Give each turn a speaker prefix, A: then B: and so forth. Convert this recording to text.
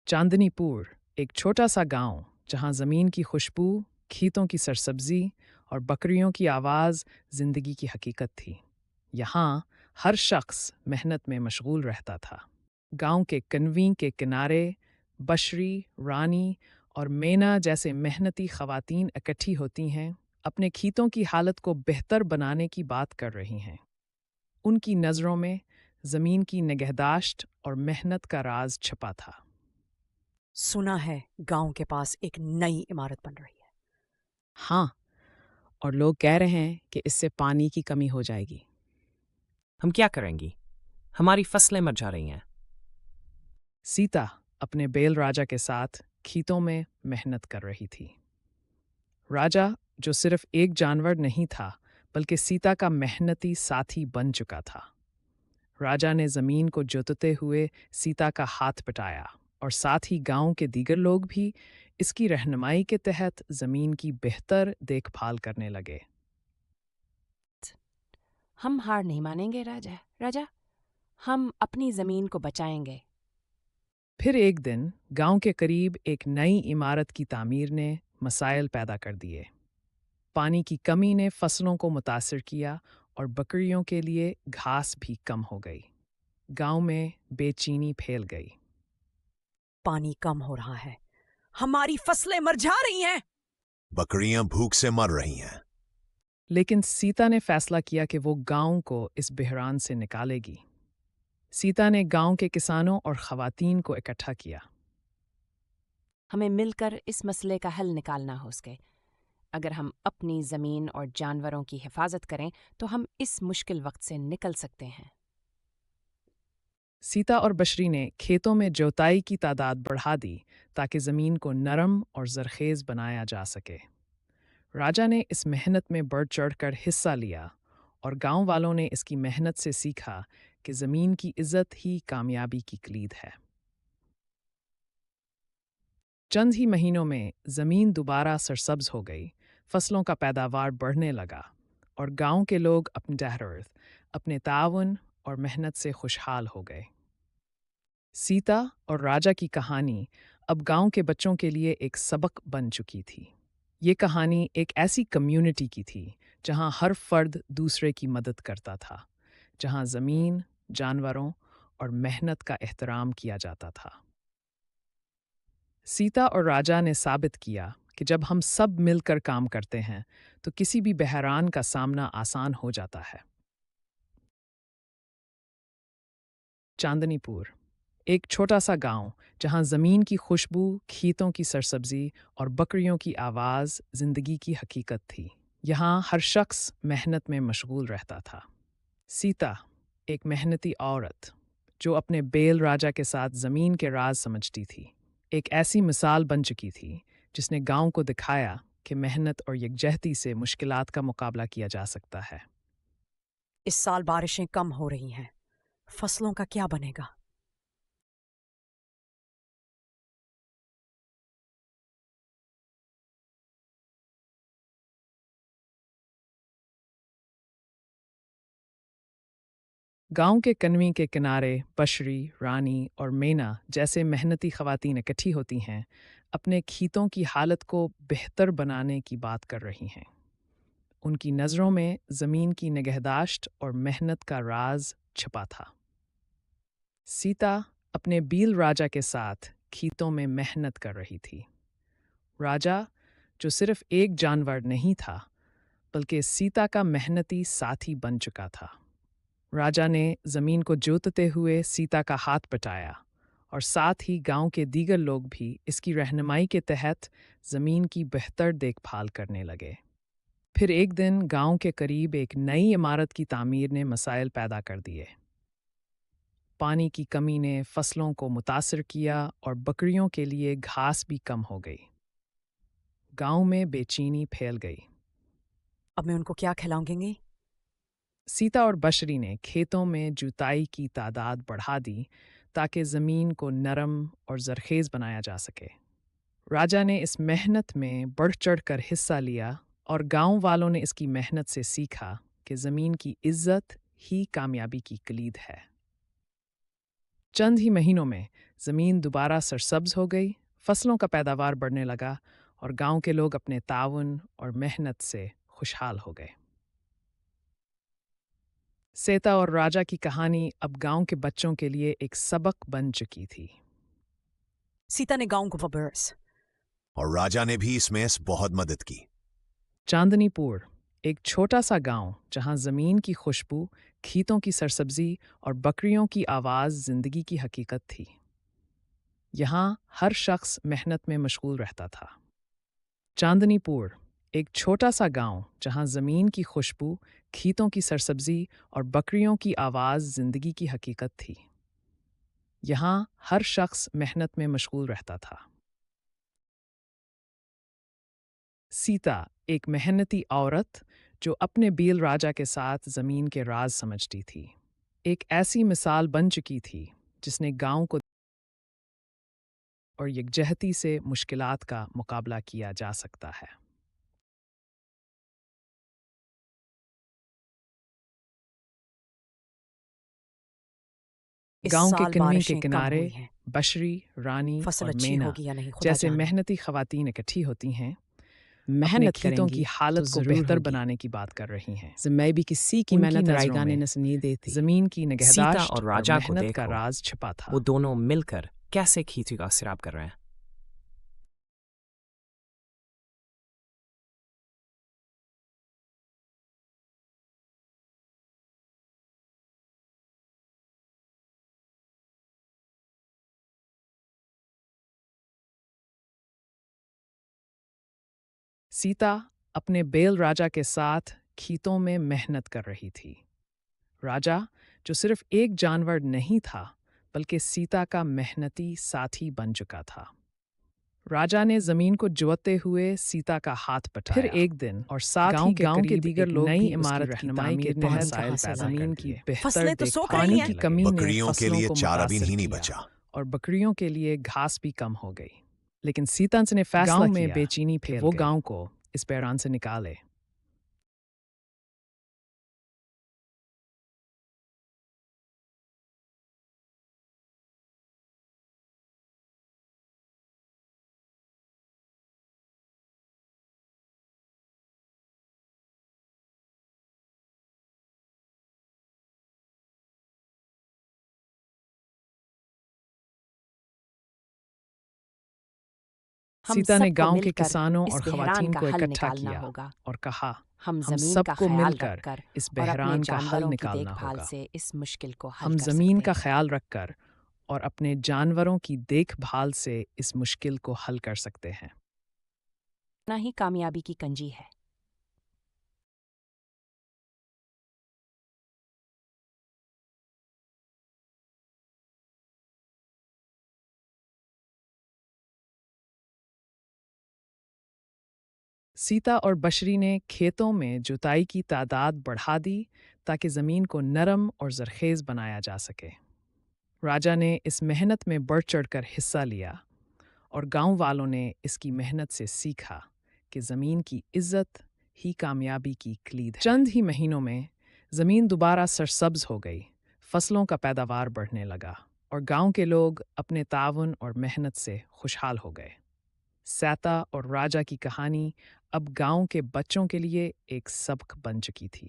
A: चांदनीपुर एक छोटा सा गांव जहां जमीन की खुशबू, खेतों की सरसब्जी और बकरियों की आवाज़ जिंदगी की हकीकत थी। यहाँ हर शख्स मेहनत में मशगूल रहता था। गांव के कन्वी के किनारे बशरी, रानी और मेना जैसे मेहनती खवातीन इकट्ठी होती हैं, अपने खेतों की हालत को बेहतर बनाने की बात कर रही हैं। उनकी नज़रों में ज़मीन की निगहदाश्त और मेहनत का राज छिपा था।
B: सुना है गांव के पास एक नई इमारत बन रही है।
A: हाँ, और लोग कह रहे हैं कि इससे पानी की कमी हो जाएगी।
C: हम क्या करेंगी? हमारी फसलें मर जा रही हैं।
A: सीता अपने बेल राजा के साथ खेतों में मेहनत कर रही थी। राजा, जो सिर्फ एक जानवर नहीं था, बल्कि सीता का मेहनती साथी बन चुका था। राजा ने जमीन को जोतते हुए सीता का हाथ बटाया और साथ ही गांव के दीगर लोग भी इसकी रहनुमाई के तहत जमीन की बेहतर देखभाल करने लगे।
B: हम हार नहीं मानेंगे राजा। राजा, हम अपनी जमीन को बचाएंगे।
A: फिर एक दिन गांव के करीब एक नई इमारत की तामीर ने मसाइल पैदा कर दिए। पानी की कमी ने फसलों को मुतासिर किया और बकरियों के लिए घास भी कम हो गई। गांव में बेचैनी फैल गई।
B: पानी कम हो रहा है, हमारी फसलें मर जा रही हैं।
D: बकरियां भूख से मर रही हैं।
A: लेकिन सीता ने फैसला किया कि वो गांव को इस बहरान से निकालेगी। सीता ने गांव के किसानों और खवातीन को इकट्ठा किया।
B: हमें मिलकर इस मसले का हल निकालना हो सके। अगर हम अपनी जमीन और जानवरों की हिफाजत करें तो हम इस मुश्किल वक्त से निकल सकते हैं।
A: सीता और बशरी ने खेतों में जोताई की तादाद बढ़ा दी ताकि ज़मीन को नरम और ज़रखेज़ बनाया जा सके। राजा ने इस मेहनत में बढ़ चढ़कर हिस्सा लिया और गांव वालों ने इसकी मेहनत से सीखा कि ज़मीन की इज्जत ही कामयाबी की कलीद है। चंद ही महीनों में ज़मीन दोबारा सरसब्ज हो गई, फसलों का पैदावार बढ़ने लगा और गांव के लोग अपने डहरत, अपने ताउन और मेहनत से खुशहाल हो गए। सीता और राजा की कहानी अब गांव के बच्चों के लिए एक सबक बन चुकी थी। ये कहानी एक ऐसी कम्युनिटी की थी जहां हर फर्द दूसरे की मदद करता था, जहां ज़मीन, जानवरों और मेहनत का एहतराम किया जाता था। सीता और राजा ने साबित किया कि जब हम सब मिलकर काम करते हैं तो किसी भी बहरान का सामना आसान हो जाता है। चांदनीपुर एक छोटा सा गांव जहां जमीन की खुशबू, खेतों की सरसब्जी और बकरियों की आवाज़ जिंदगी की हकीकत थी। यहाँ हर शख्स मेहनत में मशगूल रहता था। सीता, एक मेहनती औरत जो अपने बेल राजा के साथ ज़मीन के राज समझती थी, एक ऐसी मिसाल बन चुकी थी जिसने गांव को दिखाया कि मेहनत और यकजहती से मुश्किलात का मुकाबला किया जा सकता है।
B: इस साल बारिशें कम हो रही हैं, फसलों का क्या बनेगा?
A: गांव के कन्वी के किनारे बशरी, रानी और मेना जैसे मेहनती खवातीन इकट्ठी होती हैं, अपने खेतों की हालत को बेहतर बनाने की बात कर रही हैं। उनकी नज़रों में ज़मीन की निगहदाश्त और मेहनत का राज छिपा था। सीता अपने बील राजा के साथ खेतों में मेहनत कर रही थी। राजा, जो सिर्फ एक जानवर नहीं था, बल्कि सीता का मेहनती साथी बन चुका था। राजा ने जमीन को जोतते हुए सीता का हाथ बटाया और साथ ही गांव के दीगर लोग भी इसकी रहनुमाई के तहत जमीन की बेहतर देखभाल करने लगे। फिर एक दिन गांव के करीब एक नई इमारत की तामीर ने मसाइल पैदा कर दिए। पानी की कमी ने फसलों को मुतासिर किया और बकरियों के लिए घास भी कम हो गई। गांव में बेचैनी फैल गई।
B: अब मैं उनको क्या खिलाऊंगी?
A: सीता और बशरी ने खेतों में जुताई की तादाद बढ़ा दी ताकि ज़मीन को नरम और ज़रखेज़ बनाया जा सके। राजा ने इस मेहनत में बढ़ चढ़कर हिस्सा लिया और गांव वालों ने इसकी मेहनत से सीखा कि ज़मीन की इज्जत ही कामयाबी की कलीद है। चंद ही महीनों में ज़मीन दोबारा सरसब्ज हो गई, फसलों का पैदावार बढ़ने लगा और गांव के लोग अपने ताउन और मेहनत से खुशहाल हो गए। सीता और राजा की कहानी अब गांव के बच्चों के लिए एक सबक बन चुकी थी।
E: सीता ने गांव को बरस।
D: और राजा ने भी इसमें बहुत मदद की।
A: चांदनीपुर, एक छोटा सा गांव जहां जमीन की खुशबू, खेतों की सरसब्जी और बकरियों की आवाज़ जिंदगी की हकीकत थी। यहां हर शख्स मेहनत में मशगूल रहता था। चांदनीपुर, एक छोटा सा गांव जहां जमीन की खुशबू, खेतों की सरसब्जी और बकरियों की आवाज़ जिंदगी की हकीकत थी। यहां हर शख्स मेहनत में मशगूल रहता था। सीता, एक मेहनती औरत जो अपने बील राजा के साथ ज़मीन के राज समझती थी, एक ऐसी मिसाल बन चुकी थी जिसने गांव को और यकजहती से मुश्किलात का मुकाबला किया जा सकता है।
E: इस
A: गांव के
E: साल
A: किनवी के
E: बारिशें कम
A: किनारे
E: हुई हैं।
A: बशरी, रानी
E: फसल
A: और
E: अच्छी
A: मेना
E: होगी या नहीं खुदा
A: जैसे
E: जाने।
A: मेहनती खवातीन इकट्ठी होती हैं, अपने
C: मेहनत
A: खेतों
C: करेंगी
A: की हालत
C: तो
A: को
C: ज़रूर
A: बेहतर
C: होगी।
A: बनाने की बात कर रही हैं।
C: मैं भी किसी की
A: उनकी
C: मेहनत
A: नज़रों
C: रायगाने
A: में
C: नस नहीं देती।
A: जमीन की
C: सीता
A: निगहदाश्त
C: और
A: और
C: राजा को
A: मेहनत का
C: देखो,
A: राज छिपा था।
C: वो दोनों मिलकर कैसे खेती का सिराब कर रहे हैं।
A: सीता अपने बेल राजा के साथ खेतों में मेहनत कर रही थी। राजा, जो सिर्फ एक जानवर नहीं था बल्कि सीता का मेहनती साथी बन चुका था। राजा ने जमीन को जोतते हुए सीता का हाथ पटाया। फिर एक दिन और साथ ही गांव के दीगर लोग नई इमारत की रहनुमाई के तहत
E: मसाइल पैदा
A: जमीन की बेहतर
E: फसलें तो सोख
A: देखभाल
E: रही
A: की
E: हैं।
A: कमी ने
D: बकरियों के
A: फसलों
D: लिए
A: को
D: चारा भी
A: मुतासिर
D: नहीं
A: किया
D: बचा।
A: और बकरियों के लिए घास भी कम हो गई। लेकिन सीता ने फैसला गांव में बेचैनी फैल वो गांव को इस बहरान से निकाले।
B: हम
A: सीता ने
B: सबको
A: गांव के
B: मिलकर
A: किसानों
B: इस
A: और
B: बहरान
A: खवातीन
B: का
A: को
B: हल
A: इकट्ठा
B: निकालना
A: किया
B: होगा।
A: और कहा,
B: हम
A: हम
B: जमीन का
A: सबको
B: ख्याल
A: मिलकर
B: रखकर
A: इस
B: और अपने
A: बहरान का हल
B: जानवरों की
A: निकालना
B: देखभाल
A: होगा।
B: से इस मुश्किल को हल
A: हम
B: कर
A: जमीन
B: सकते
A: का
B: हैं।
A: ख्याल रखकर और अपने जानवरों की देखभाल से इस मुश्किल को हल कर सकते हैं।
B: ना ही कामयाबी की कंजी है।
A: सीता और बशरी ने खेतों में जुताई की तादाद बढ़ा दी ताकि ज़मीन को नरम और ज़रखेज़ बनाया जा सके। राजा ने इस मेहनत में बढ़ चढ़कर हिस्सा लिया और गांव वालों ने इसकी मेहनत से सीखा कि ज़मीन की इज्जत ही कामयाबी की क्लीद है। चंद ही महीनों में ज़मीन दोबारा सरसब्ज हो गई, फसलों का पैदावार बढ़ने लगा और गांव के लोग अपने ताउन और मेहनत से खुशहाल हो गए। सीता और राजा की कहानी अब गांव के बच्चों के लिए एक सबक बन चुकी थी।